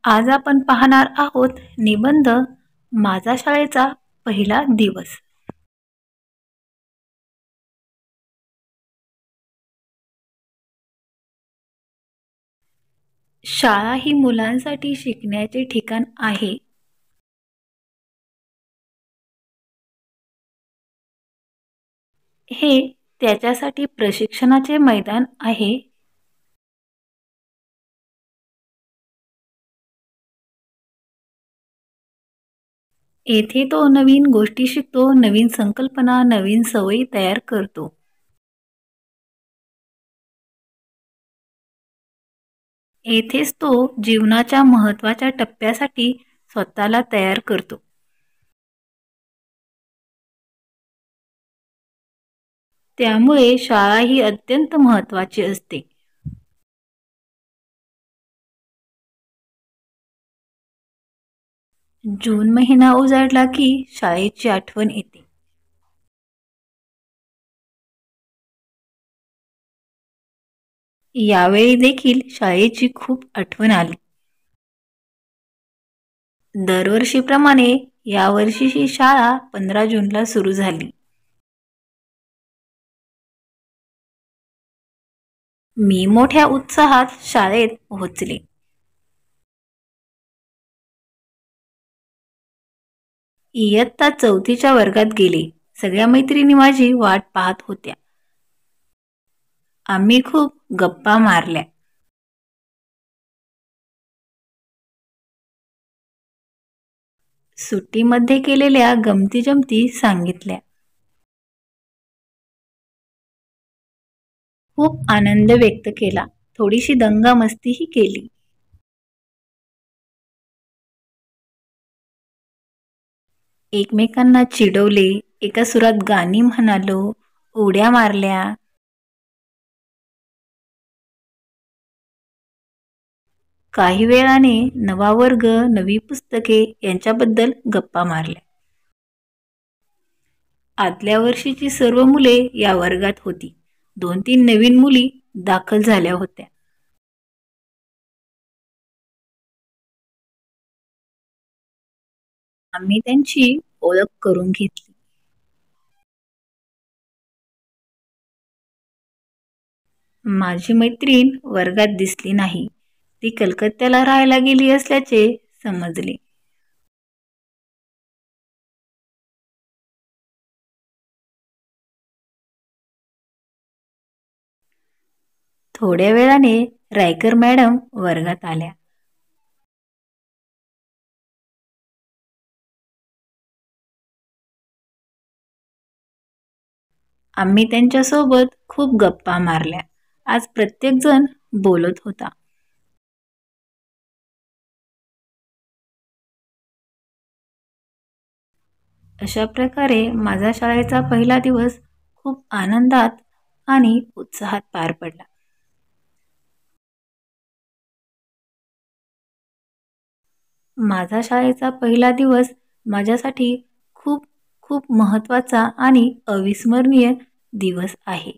आज आपण पाहणार आहोत निबंध माझा शाळेचा पहिला दिवस. शाळा ही मुलांसाठी शिकण्याचे ठिकाण आहे. हे त्याच्यासाठी प्रशिक्षणाचे मैदान आहे. येथे तो नवीन गोष्टी शिकतो, नवीन संकल्पना, नवीन सवयी तयार करतो. येथेच तो जीवनाच्या महत्त्वाच्या टप्प्यासाठी स्वतःला तयार करतो. त्यामुळे शाळा ही अत्यंत महत्त्वाची असते. जून महिना उजाडला की शाळेची आठवण येते. यावेळी देखील शाळेची खूप आठवण आली. दरवर्षीप्रमाणे यावर्षीची शाळा 15 जूनला सुरू झाली. मी मोठ्या उत्साहात शाळेत पोहोचले. इयत्ता 4थीच्या वर्गात गेले. सगळ्या मैत्रिणी माझी वाट पाहत होत्या. आम्ही खूप गप्पा मारल्या. सुट्टीमध्ये केलेल्या गमती जमती सांगितल्या. खूप आनंद व्यक्त केला. थोडीशी दंगामस्तीही केली. एकमेकांना चिडवले, एका सुरात गाणी म्हणालो, उड्या मारल्या. काही वेळाने नवा वर्ग, नवी पुस्तके यांच्याबद्दल गप्पा मारल्या. आदल्या वर्षीची सर्व मुले या वर्गात होती. 2-3 नवीन मुली दाखल झाल्या होत्या. आम्ही त्यांची ओळख करून घेतली. माझी मैत्रीण वर्गात दिसली नाही. ती कलकत्त्याला राहायला गेली असल्याचे समजले. थोड्या वेळाने रायकर मॅडम वर्गात आल्या. आम्ही त्यांच्यासोबत खूप गप्पा मारल्या. आज प्रत्येक जण बोलत होता. अशा प्रकारे माझा शाळेचा पहिला दिवस खूप आनंदात आणि उत्साहात पार पडला. माझा शाळेचा पहिला दिवस माझ्यासाठी खूप खूप महत्त्वाचा आणि अविस्मरणीय दिवस आहे.